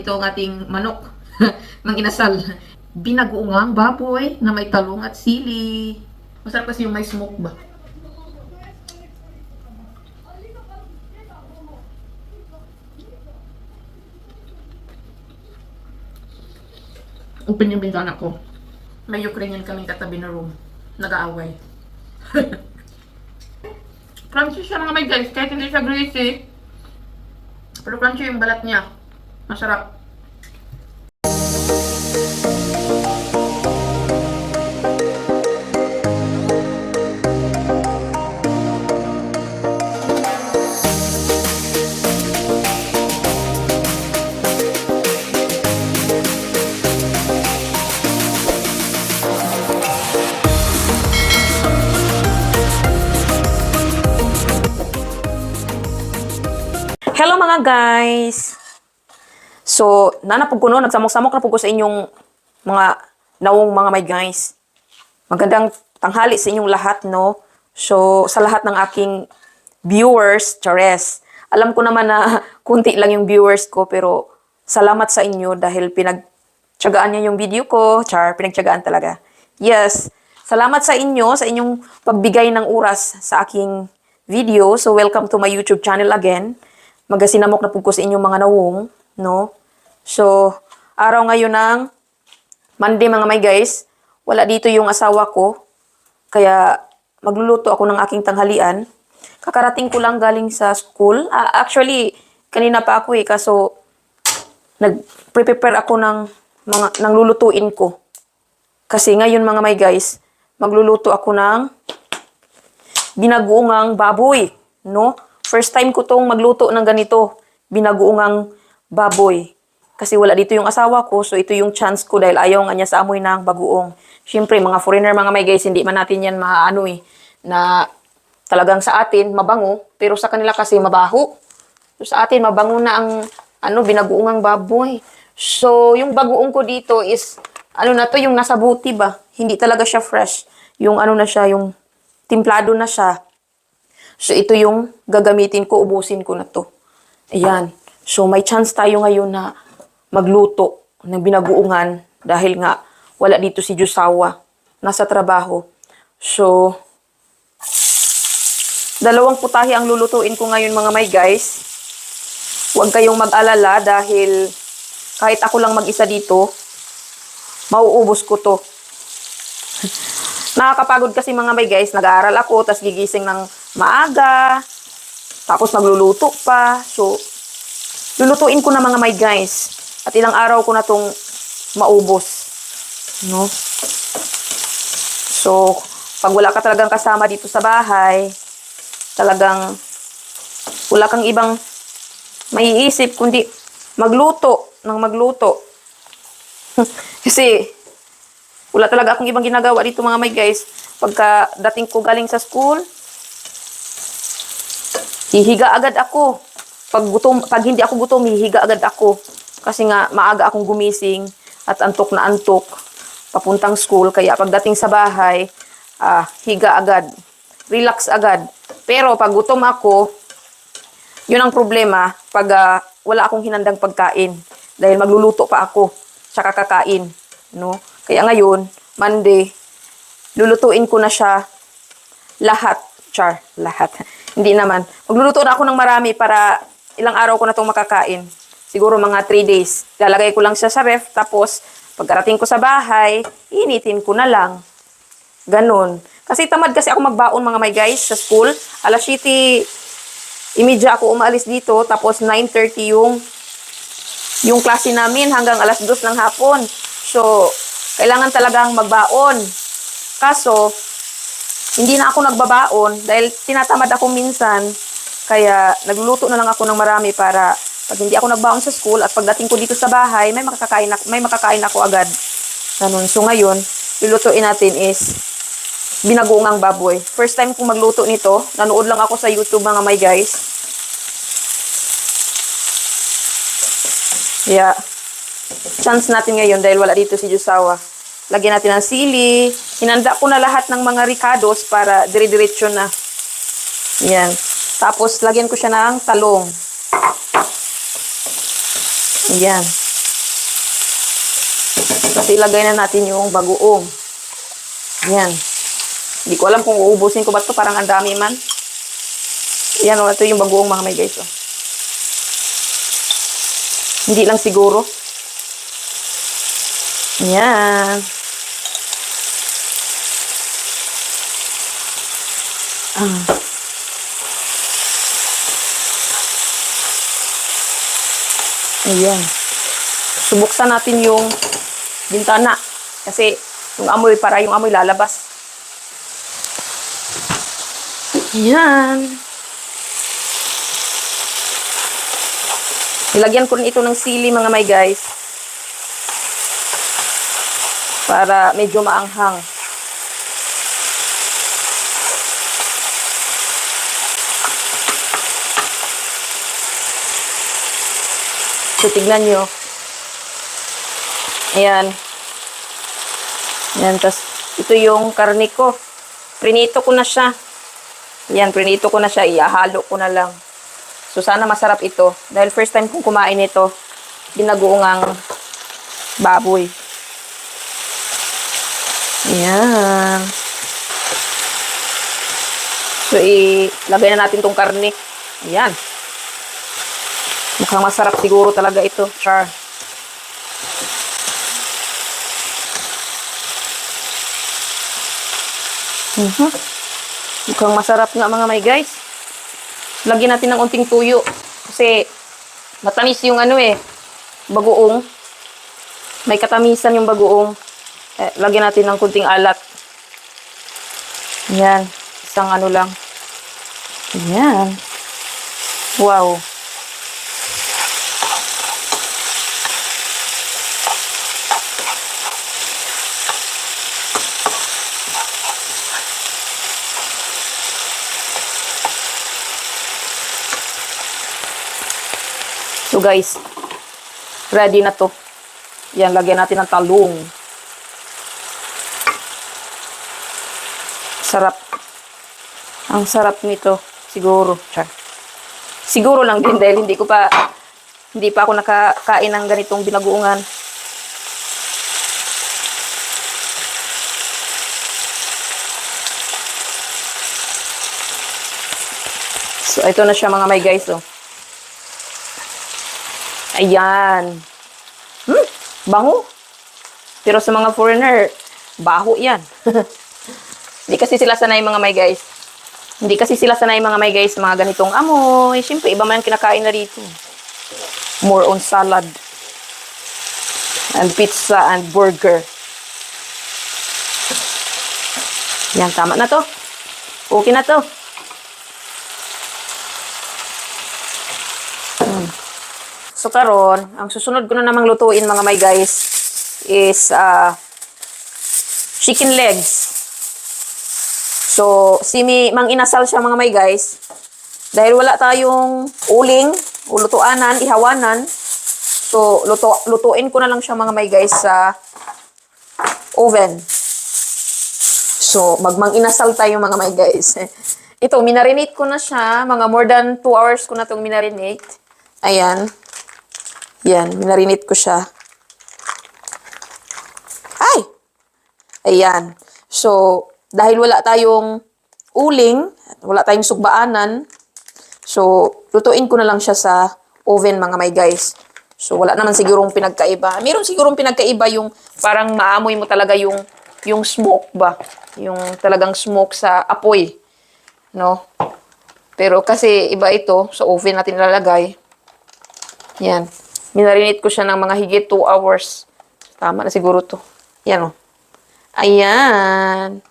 Ito ang ating manok ng inasal. Binagoongang baboy na may talong at sili. Masarap kasi yung may smoke ba. Open yung bintana ko. May Ukrainian kaming katabi na room. Nag-aaway. Crunchy siya mga may guys. Kahit hindi siya greasy. Pero crunchy yung balat niya. Masarap. Hello mga guys! So, nanapog ko no, nagsamok-samok na po ko sa inyong mga nawong mga may guys. Magandang tanghali sa inyong lahat, no? So, sa lahat ng aking viewers, chares. Alam ko naman na kunti lang yung viewers ko, pero salamat sa inyo dahil pinagtyagaan niyo yung video ko. Char, pinagtyagaan talaga. Yes, salamat sa inyo, sa inyong pagbigay ng oras sa aking video. So, welcome to my YouTube channel again. Magasinamok na po ko sa inyong mga nawong, no? So, araw ngayon ng Monday mga may guys, wala dito yung asawa ko, kaya magluluto ako ng aking tanghalian. Kakarating ko lang galing sa school. Actually, kanina pa ako kaso nag-prepare ako ng lulutuin ko. Kasi ngayon mga may guys, magluluto ako ng binagoongang baboy, no? First time ko tong magluto ng ganito, binagoongang baboy. Kasi wala dito yung asawa ko, so ito yung chance ko dahil ayaw nga niya sa amoy ng bagoong. Siyempre, mga foreigner, mga may guys, hindi man natin yan maano na talagang sa atin, mabango, pero sa kanila kasi mabaho. So sa atin, mabango na ang binagoongang baboy. So, yung bagoong ko dito is, yung nasa buti ba? Hindi talaga siya fresh. Yung na siya, yung timplado na siya. So, ito yung gagamitin ko, ubusin ko na to. Ayan. So, may chance tayo ngayon na magluto ng binagoongan dahil nga wala dito si Jusawa. Nasa trabaho. So, dalawang putahe ang lulutuin ko ngayon mga may guys. Huwag kayong mag-alala dahil kahit ako lang mag-isa dito, mauubos ko to. Nakakapagod kasi mga may guys, nag-aaral ako, tas gigising ng maaga, tapos magluluto pa. So, lulutuin ko na mga may guys. At ilang araw ko na tong maubos. No? So, pag wala ka talagang kasama dito sa bahay, talagang wala kang ibang maiisip kundi magluto ng magluto. Kasi, wala talaga akong ibang ginagawa dito mga may guys. Pagka dating ko galing sa school, hihiga agad ako. Pag hindi ako gutom, hihiga agad ako. Kasi nga, maaga akong gumising at antok na antok papuntang school. Kaya pagdating sa bahay, higa agad. Relax agad. Pero pag gutom ako, yun ang problema pag wala akong hinandang pagkain. Dahil magluluto pa ako, tsaka kakain. No? Kaya ngayon, Monday, lulutuin ko na siya lahat. Char, lahat. Hindi naman. Magluluto na ako ng marami para ilang araw ko na itong makakain. Siguro mga 3 days. Lalagay ko lang siya sa ref. Tapos, pagkarating ko sa bahay, initin ko na lang. Ganon. Kasi tamad kasi ako magbaon mga may guys sa school. Alas 7:30 ako umaalis dito. Tapos 9:30 yung klase namin hanggang alas 2 ng hapon. So, kailangan talagang magbaon. Kaso, hindi na ako nagbabaon dahil tinatamad ako minsan. Kaya, nagluluto na lang ako ng marami para pag hindi ako nagbaon sa school at pagdating ko dito sa bahay, may makakain ako agad. Ganun. So, ngayon, lulutuin natin is binagoongang baboy. First time kong magluto nito. Nanood lang ako sa YouTube mga may guys. Yeah. Chance natin ngayon dahil wala dito si Jusawa. Lagyan natin ng sili. Hinanda ko na lahat ng mga ricados para dire-diretso na. Yan. Tapos, lagyan ko siya ng talong. Yan. Kasi ilagay na natin yung bagoong. Yan. Hindi ko alam kung uubusin ko ba ito. Parang ang dami man. Yan o, ito yung bagoong mga may guys. Oh. Hindi lang siguro. Yan. Ayan. Subuksan natin yung bintana. Kasi yung amoy, para yung amoy lalabas. Ayan. Nilagyan ko rin ito ng sili mga may guys. Para medyo maanghang. So, tignan nyo. Ayan. Ayan, tas ito yung karne ko. Prinito ko na siya. Ayan, prinito ko na siya. Iahalo ko na lang. So, sana masarap ito. Dahil first time kong kumain ito, binagoongang baboy. Ayan. So, ilagay na natin tong karne. Ayan. Mukhang masarap siguro talaga ito. Char. Mukhang masarap nga mga may guys. Lagyan natin ng unting tuyo. Kasi matamis yung bagoong. May katamisan yung bagoong. Lagyan natin ng kunting alat. Yan. Isang lang. Yan. Wow. So guys, ready na to. Yan, lagyan natin ng talong. Sarap. Ang sarap nito. Siguro. Char. Siguro lang din dahil hindi pa ako nakakain ng ganitong binagoongan. So, ito na siya mga may guys. Oh. Ayan. Bango. Pero sa mga foreigner, baho yan. Hindi kasi sila sanay mga may guys. Hindi kasi sila sanay mga may guys, mga ganitong amoy. Siyempre, iba man ang kinakain na rito. More on salad. And pizza and burger. Yan, tama na to. Okay na to. So karon, ang susunod ko na namang lutuin mga may guys is chicken legs. So, mang inasal siya mga may guys. Dahil wala tayong uling, lutuanan, ihawanan. So, lutuin ko na lang siya mga may guys sa oven. So, mang inasal tayo mga may guys. Ito, minarinate ko na siya. Mga more than 2 hours ko na itong minarinate. Ayan. Yan, minarinate ko siya. Ay! Ayan. So, dahil wala tayong uling, wala tayong sugbaanan, so, lutuin ko na lang siya sa oven, mga may guys. So, wala naman sigurong pinagkaiba. Meron sigurong pinagkaiba yung parang maamoy mo talaga yung smoke ba? Yung talagang smoke sa apoy. No? Pero kasi iba ito, sa oven natin ilalagay. Yan. Minarinate ko siya ng mga higit 2 hours. Tama na siguro to. Yan o. Ayan.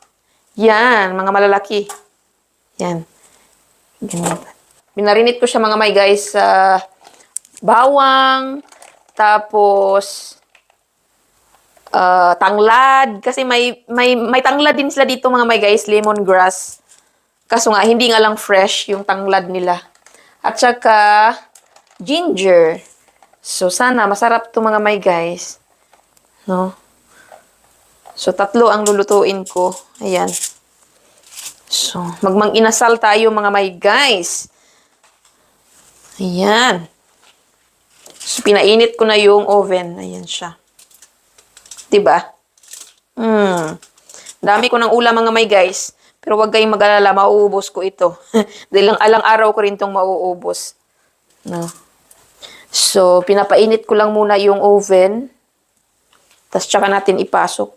Yan. Mga malalaki. Yan. Ganyan. Minarinate ko siya mga may guys sa bawang. Tapos tanglad. Kasi may tanglad din sila dito mga may guys. Lemongrass. Kaso nga, hindi nga lang fresh yung tanglad nila. At saka ginger. So, sana masarap to mga may guys. No? So, 3 ang lulutuin ko. Ayan. So, mang inasal tayo mga may guys. Ayan. So, pinainit ko na yung oven. Ayan siya. 'Diba? Dami ko ng ulam mga may guys. Pero wag kayong mag-alala, mauubos ko ito. Dahil lang alang araw ko rin itong mauubos. No? So, pinapainit ko lang muna yung oven. Tapos tsaka natin ipasok.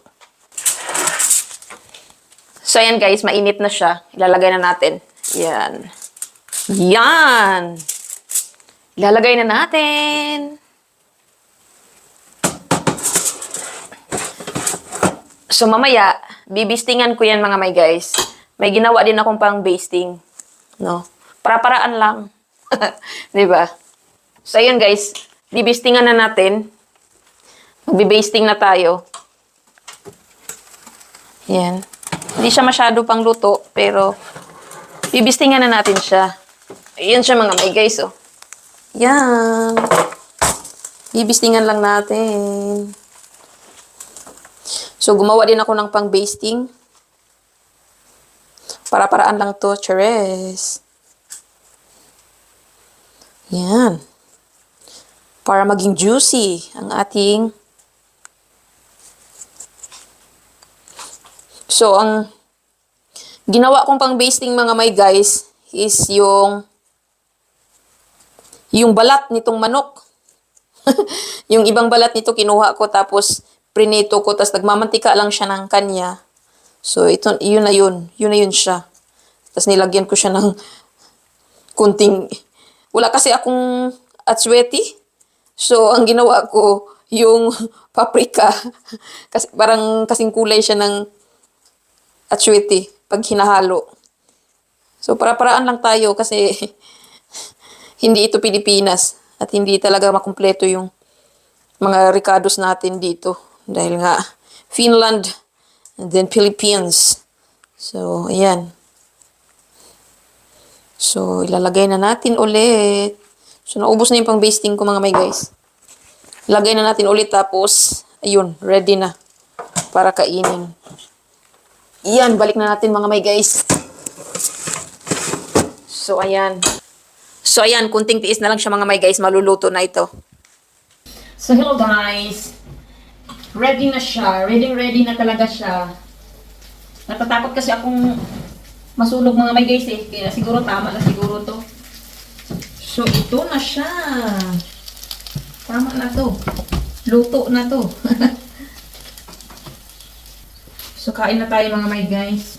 So, ayan guys, mainit na siya. Ilalagay na natin. Yan. Yan! Ilalagay na natin. So, mamaya, bibistingan ko yan mga may guys. May ginawa din akong pang basting. No? Para-paraan lang. Diba? So, ayun guys. Bibistingan na natin. Magbi-basting na tayo. Yan. Hindi siya masyado pang luto, pero bibistingan na natin siya. Ayan siya mga may guys, oh. Yan. Bibistingan lang natin. So, gumawa din ako ng pang-basting. Para-paraan lang to, chares. Yan. Para maging juicy ang ating... So, ang ginawa kong pang-basting mga may guys is yung balat nitong manok. Yung ibang balat nito kinuha ko tapos prinito ko tapos nagmamantika lang siya ng kanya. So ito yun na yun. Yun na yun siya. Tapos nilagyan ko siya ng kunting wala kasi akong atsweti. So ang ginawa ko yung paprika kasi parang kasing kulay siya ng atsweti pag hinahalo. So para-paraan lang tayo kasi hindi ito Pilipinas at hindi talaga makumpleto yung mga ricados natin dito. Dahil nga, Finland and then Philippines. So, ayan. So, ilalagay na natin ulit. So, naubos na yung pang-basting ko mga may guys. Lagay na natin ulit tapos, ayun, ready na para kainin. Iyan, balik na natin mga may guys. So, ayan. So, ayan, kunting tiis na lang siya mga may guys. Maluluto na ito. So, hello guys. Ready na siya. Ready na talaga siya. Natatakot kasi akong masunog mga may guys eh. Kaya siguro tama na siguro to. So, ito na siya. Tama na to. Luto na to. So, kain na tayo mga may guys.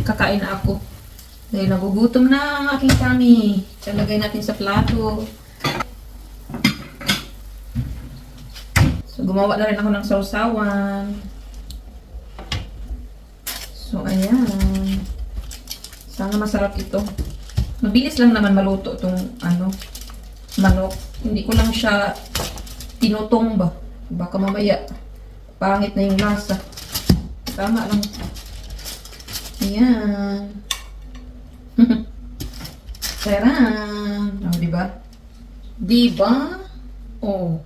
Kakain na ako. Dahil nagugutom na ang aking tummy. Lagay natin sa plato. So, gumawa na rin ako ng sausawan. So, ayan. Sana masarap ito. Mabilis lang naman maluto itong, manok. Hindi ko lang siya tinutong ba. Baka mamaya, pangit na yung lasa. Tama lang. Ayan. Taran! O, diba? Diba? Oh.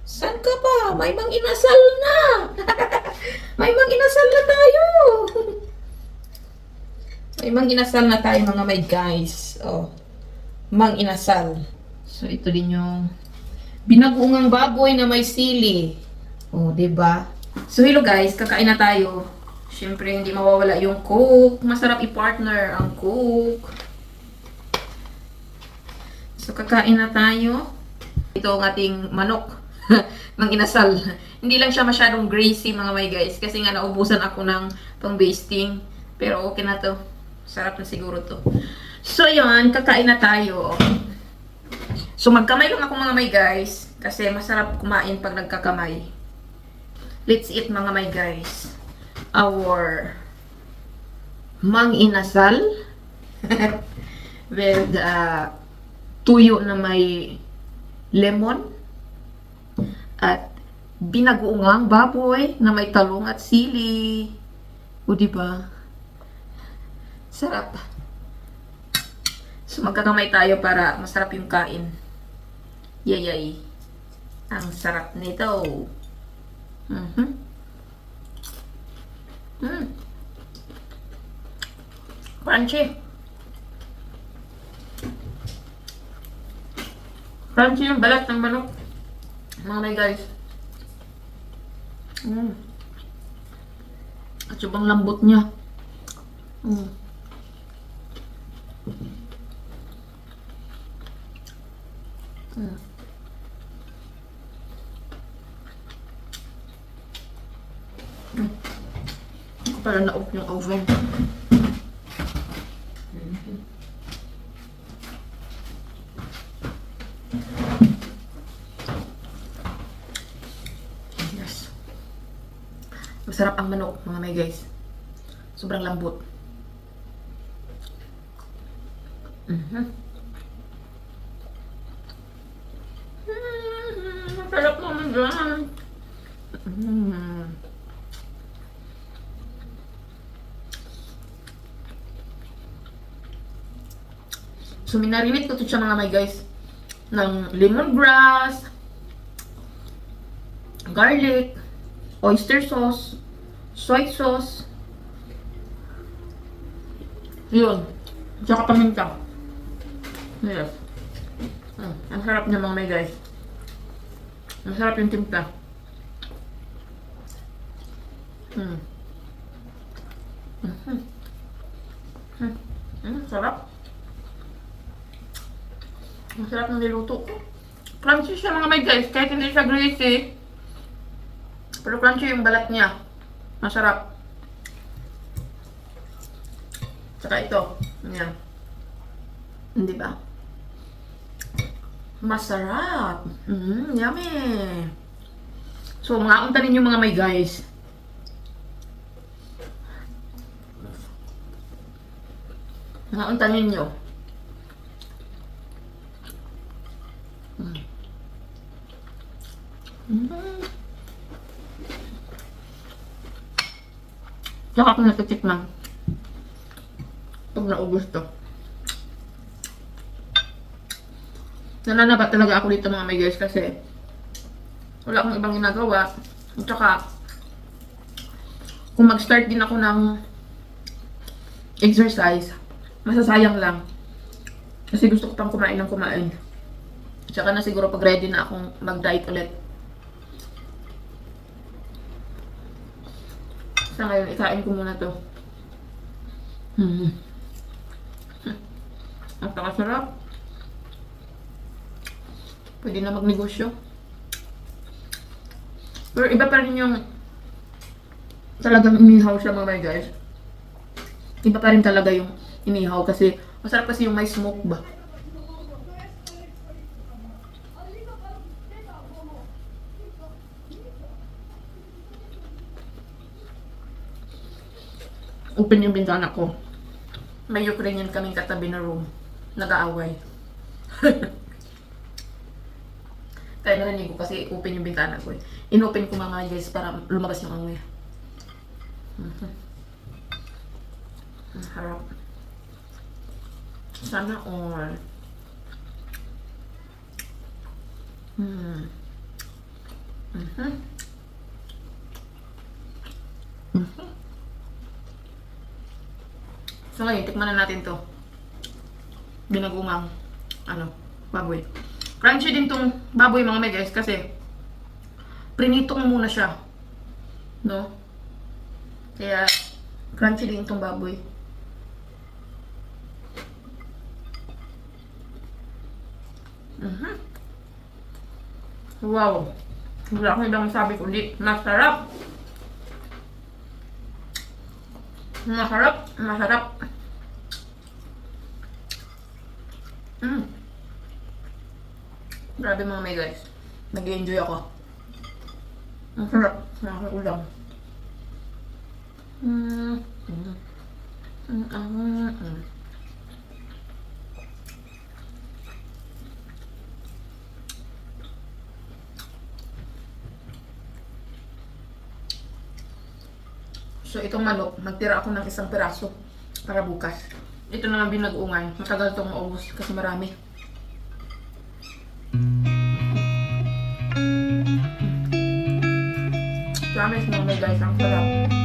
San ka pa? May mang inasal na! May mang inasal na tayo! May mang inasal na tayo mga may guys. Oh. Mang inasal. So, ito din yung binagoongang baboy na may sili. Oh, diba? So, hello guys. Kakain na tayo. Siyempre, hindi mawawala yung Coke. Masarap i-partner ang Coke. So, kakain na tayo. Ito ang ating manok. Mang inasal. Hindi lang siya masyadong greasy mga may guys. Kasi nga naubusan ako ng pang-basting. Pero okay na to. Sarap na siguro to. So, yun. Kakain na tayo. So, magkamay lang ako mga may guys. Kasi masarap kumain pag nagkakamay. Let's eat mga may guys. Our mang inasal with tuyo na may lemon at binagoongang baboy na may talong at sili. O diba? Sarap. So magkakamay tayo para masarap yung kain. Yay. Ang sarap nito. Crunchy. Crunchy yung balat ng manok. Mga may guys. At sobrang lambot niya. Mm. Mm. Mm. Hindi ko pala na-off yung oven. Yes. Masarap ang manok, mga may guys. Sobrang lambot. Masarap naman dyan. So, minarinate ko to siya mga may guys ng lemongrass, garlic, oyster sauce, soy sauce, yun, tsaka paminta. Yes. Ang sarap niya mga may guys. Masarap yung timpla. Sarap. Masarap ng niluto ko. Crunchy siya mga may guys, kahit hindi siya greasy. Pero crunchy yung balat niya. Masarap. Tsaka ito. Yan. Hindi ba? Masarap. Yummy. So, mga unta ninyo mga may guys. Mga unta ninyo. Tsaka ako natitikman. Pag naubos to. Nananabat talaga ako dito mga may guys kasi wala akong ibang ginagawa. At saka kung mag-start din ako ng exercise, masasayang lang. Kasi gusto ko pang kumain ng kumain. Tsaka na siguro pag ready na akong mag-diet ulit. Sa ngayon, ikain ko muna to. Ang pakasarap. Pwede na magnegosyo. Pero iba pa rin yung talagang inihaw siya mga my guys. Iba pa rin talaga yung inihaw kasi masarap kasi yung may smoke ba. Open yung bintana ko. May Ukrainian kaming katabi na room. Nag-aaway. Kaya narinig ko kasi open yung bintana ko. Inopen ko mga guys para lumabas yung amoy. Ang harap. Sana all. So ngayon, tikman na natin to. Binagungang, baboy. Crunchy din tong baboy mga may guys kasi prinito ko muna siya. No? Kaya crunchy din tong baboy. Wow. Wala akong ibang sabi kundi masarap. Masarap. Masarap. Grabe mga may guys. Nag-enjoy ako. Ang sarap. Nakakaulang. So itong manok, magtira ako ng isang piraso para bukas. Ito naman binag-ungan. Matagal itong maubos kasi marami. Promise mo may guys, ang sarap.